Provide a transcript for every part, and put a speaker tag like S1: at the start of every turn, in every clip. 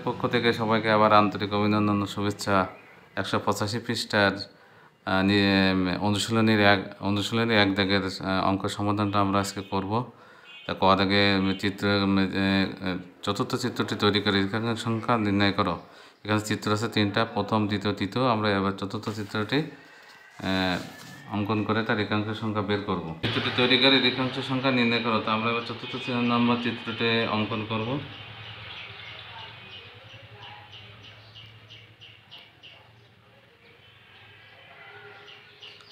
S1: পক্ষ থেকে সবাইকে আবার আন্তরিক অভিনন্দন ও শুভেচ্ছা। 185 পৃষ্ঠার অনুশীলনীর এক দাগের অঙ্ক সমাধানটা আমরা আজকে করব। তা ক দাগে চতুর্থ চিত্রটি তৈরি করে রেখাংশের সংখ্যা নির্ণয় করো। এখানে চিত্র আছে 3টা, প্রথম, দ্বিতীয়, তৃতীয়। আমরা এবার চতুর্থ চিত্রটি অঙ্কন করে তার রেখাংশের সংখ্যা বের করব। চিত্রটি তৈরি করে রেখাংশের সংখ্যা নির্ণয় করো। তো আমরা এবার চতুর্থ নম্বর চিত্রটি অঙ্কন করব।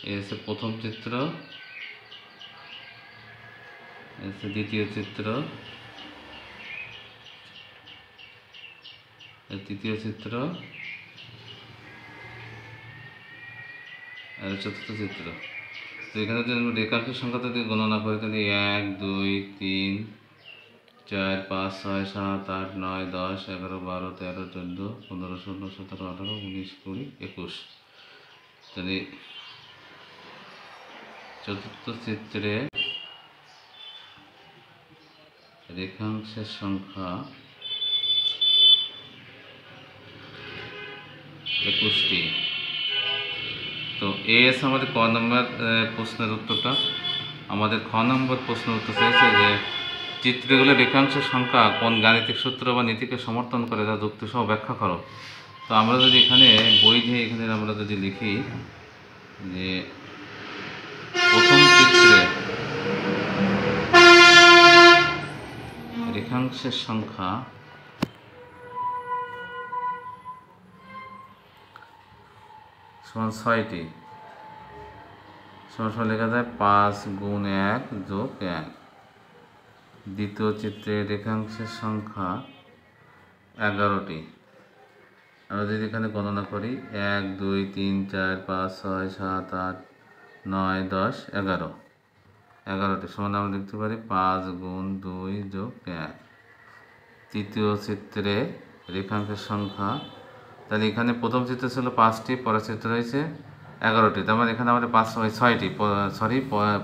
S1: এই হচ্ছে প্রথম চিত্র, এই হচ্ছে দ্বিতীয় চিত্র, এই তৃতীয় চিত্র, আর চতুর্থ চিত্র। তো এখানে যদি রেখাংশের সংখ্যা যদি গণনা করি তাহলে 1 2 3 4 5 6 7 8 9 10 11 12 13 14 15 16 17 18 19 20 21। তাহলে চতুর্থ চিত্রে রেখাংশের সংখ্যা 21টি। তো এস আমাদের ক নম্বর প্রশ্নের উত্তরটা। আমাদের খ নম্বর প্রশ্নের উত্তর চেয়েছে যে চিত্রগুলো রেখাংশের সংখ্যা কোন গাণিতিক সূত্র বা নীতিকে সমর্থন করে তা যুক্তিসহ ব্যাখ্যা করো। তো আমরা যদি এখানে বই দিয়ে এখানে আমরা যদি লিখি যে প্রথম চিত্রে রেখাংশের সংখ্যা সমান 6টি, সমান লেখা যায় 5 গুণ 1 যোগ 1। দ্বিতীয় চিত্রে রেখাংশের সংখ্যা 11টি। আমরা যদি এখানে গণনা করি 1 2 3 4 5 6 7 8 9 10 11টি, সমান আমরা লিখতে পারি 5 গুণ 2 যোগ 1। তৃতীয় চিত্রে রেখাংশের সংখ্যা, তাহলে এখানে প্রথম চিত্র ছিল 5টি, পরের চিত্র হয়েছে 11টি। তার মানে এখানে আমাদের 6টি, সরি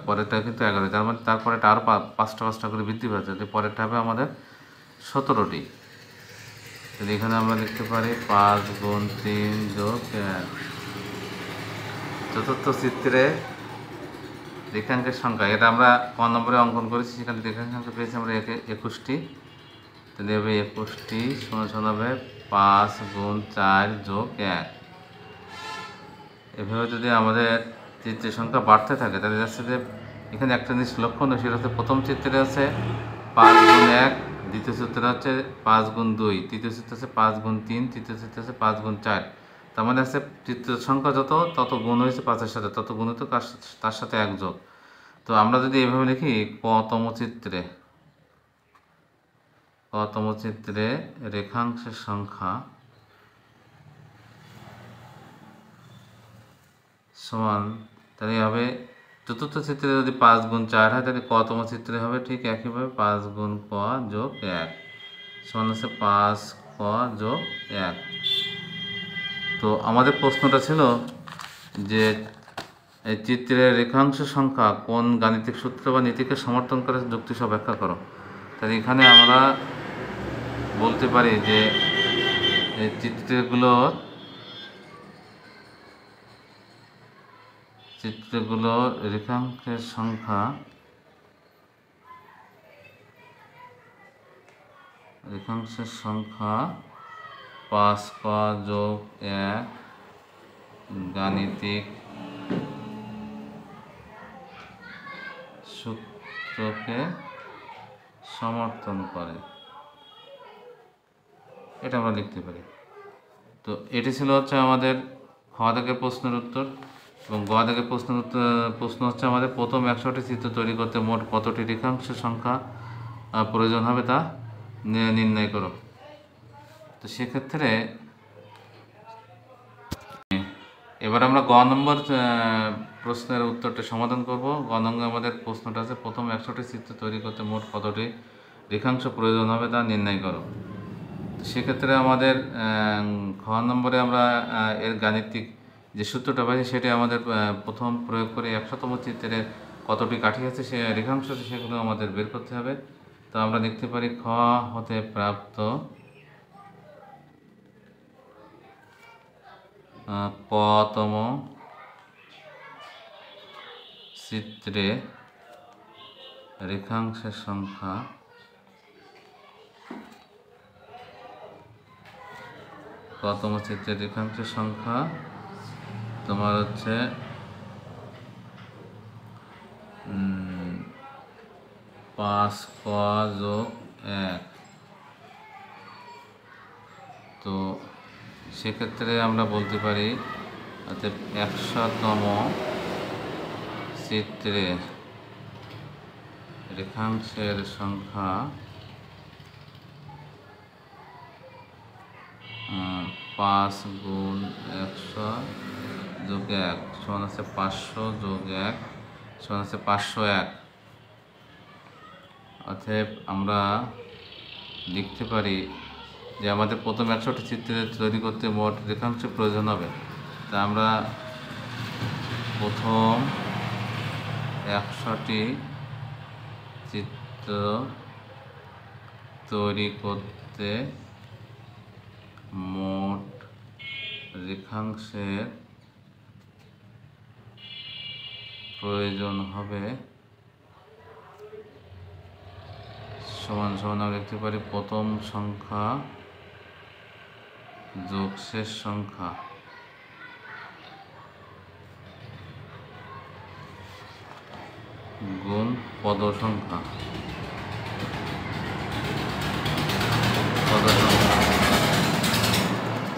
S1: পরেরটা কিন্তু 11টি। তার মানে তারপরেটা আরও 5টা করে বৃদ্ধি পাচ্ছে। পরেরটা হবে আমাদের 17টি। তাহলে এখানে আমরা লিখতে পারি 5 গুণ 3 যোগ 1। চতুর্থ চিত্রে রেখাংশের সংখ্যা, এটা আমরা ক নম্বরে অঙ্কন করেছি, সেখানে রেখাংশের সংখ্যা পেয়েছি আমরা 21টি। তাহলে হবে 21টি সমান হবে 5 গুণ 4 যোগ 1। এভাবে যদি আমাদের চিত্রের সংখ্যা বাড়তে থাকে তাহলে যাচ্ছে যে এখানে একটা জিনিস লক্ষণীয়, সেটা হচ্ছে প্রথম চিত্রে আছে 5 গুণ 1, দ্বিতীয় চিত্রে হচ্ছে 5 গুণ 2, তৃতীয় চিত্রে আছে 5 গুণ 3, তৃতীয় চিত্রে আছে 5 গুণ 4। তার মানে আছে চিত্রের সংখ্যা যত তত গুণ হয়েছে 5-এর সাথে, তত গুণিত তার সাথে 1 যোগ। তো আমরা যদি এভাবে লিখি কতম চিত্রে রেখাংশের সংখ্যা সমান, তাহলে হবে চতুর্থ চিত্রে যদি 5 গুণ 4 হয় তাহলে কতম চিত্রে হবে ঠিক একইভাবে 5 গুণ ক যোগ 1 সমান হচ্ছে 5 ক যোগ 1। তো আমাদের প্রশ্নটা ছিল যে এই চিত্রের রেখাংশের সংখ্যা কোন গাণিতিক সূত্র বা নীতিকে সমর্থন করে যুক্তিসহ ব্যাখ্যা করো। তাহলে এখানে আমরা বলতে পারি যে এই চিত্রগুলো রেখাংশের সংখ্যা পাঁচ ক যোগ 1 গাণিতিক সূত্রকে সমর্থন করে, এটা আমরা লিখতে পারি। তো এটি ছিল হচ্ছে আমাদের খ দাগের প্রশ্নের উত্তর। এবং গ দাগের প্রশ্ন হচ্ছে আমাদের প্রথম 100টি চিত্র তৈরি করতে মোট কতটি রেখাংশের সংখ্যা প্রয়োজন হবে তা নির্ণয় করো। তো সেক্ষেত্রে এবার আমরা গ নম্বর প্রশ্নের উত্তরটা সমাধান করব। গ নম্বর আমাদের প্রশ্নটা আছে প্রথম 100টি চিত্র তৈরি করতে মোট কতটি রেখাংশ প্রয়োজন হবে তা নির্ণয় করো। তো সেক্ষেত্রে আমাদের খ নম্বরে আমরা এর গাণিতিক যে সূত্রটা পাইছি সেটি আমাদের প্রথম প্রয়োগ করে 100তম চিত্রে কতটি কাঠি আছে সে রেখাংশ আছে সেগুলো আমাদের বের করতে হবে। তো আমরা দেখতে পারি খ হতে প্রাপ্ত কতম চিত্রে রেখাংশের সংখ্যা কতম চিত্রের রেখাংশের সংখ্যা তোমার হচ্ছে 5ক + 1। তো সেক্ষেত্রে আমরা বলতে পারি অর্থাৎ 100তম চিত্রে রেখাংশের সংখ্যা 5 × 100 + 1 সমান আছে 500 + 1 সমান আছে 501। অতএব আমরা লিখতে পারি যে আমাদের প্রথম 100টি চিত্র তৈরি করতে মোট রেখাংশের প্রয়োজন হবে। তা আমরা প্রথম 100টি চিত্র তৈরি করতে মোট রেখাংশের প্রয়োজন হবে সমান সমান আমরা লিখতে পারি প্রথম সংখ্যা যোগ শেষ সংখ্যা গুণ পদ সংখ্যা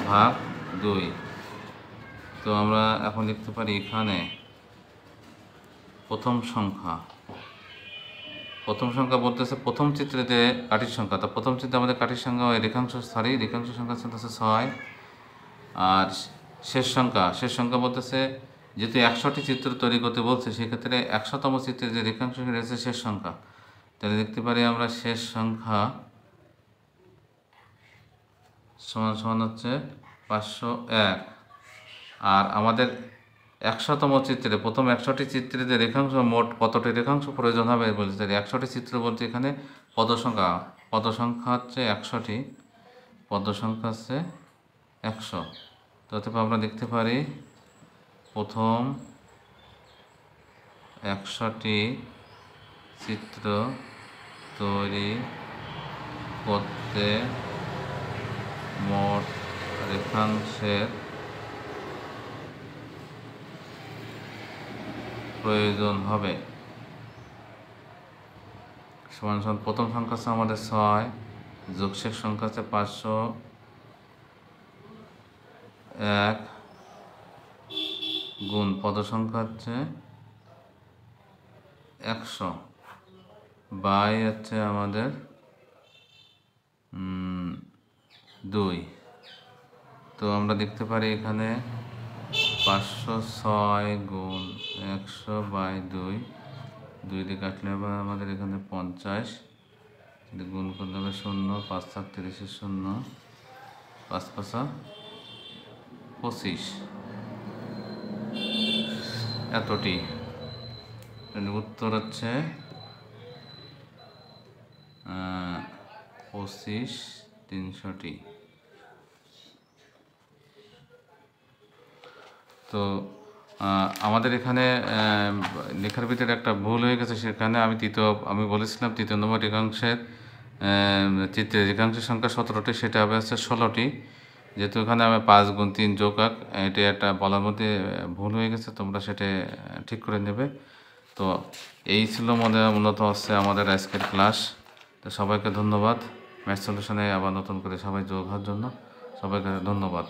S1: ভাগ 2। তো আমরা এখন লিখতে পারি এখানে প্রথম সংখ্যা বলতেছে প্রথম চিত্রে যে কাঠির সংখ্যা। তো প্রথম চিত্রে আমাদের কাঠির সংখ্যা রেখাংশ সংখ্যা হচ্ছে 6। আর শেষ সংখ্যা বলতেছে যেহেতু 100টি চিত্র তৈরি করতে বলছে সেক্ষেত্রে 100তম চিত্রে যে রেখাংশ রয়েছে শেষ সংখ্যা। তাহলে দেখতে পারি আমরা শেষ সংখ্যা সমান সমান হচ্ছে 501। আর আমাদের 100তম চিত্রে প্রথম 100টি চিত্রে যে রেখাংশ মোট কতটি রেখাংশ প্রয়োজন হবে বলতে 100টি চিত্র বলতে এখানে পদ সংখ্যা হচ্ছে 100টি, পদ সংখ্যা হচ্ছে 100। তো অতএব আমরা দেখতে পারি প্রথম 100টি চিত্র তৈরি করতে মোট রেখাংশের প্রয়োজন হবে সমান সমান প্রথম সংখ্যা হচ্ছে আমাদের 6 যোগ শেষ সংখ্যা হচ্ছে 501 গুণ পদ সংখ্যা হচ্ছে 100 বাই হচ্ছে আমাদের 2। তো আমরা দেখতে পারি এখানে 506 গুণ 100/2 দিয়ে কাটলে হবে আমাদের এখানে 50 গুণ করলে হবে 0 5 7 30 0 5 5 25 এতটি। উত্তর হচ্ছে 25/300। তো আমাদের এখানে লেখার ভিতরে একটা ভুল হয়ে গেছে। সেখানে আমি বলেছিলাম তৃতীয় নম্বর রেখাংশের চিত্রে রেখাংশের সংখ্যা 17টি, সেটা হবে হচ্ছে 16টি। যেহেতু এখানে আমি 5 গুণ 3 যোগ 1 এটা একটা বলার মধ্যে ভুল হয়ে গেছে, তোমরা সেটা ঠিক করে নেবে। তো এই ছিল মূলত হচ্ছে আমাদের আজকের ক্লাস। তো সবাইকে ধন্যবাদ। ম্যাথ সলিউশনে আবার নতুন করে সবাই যোগ হওয়ার জন্য সবাইকে ধন্যবাদ।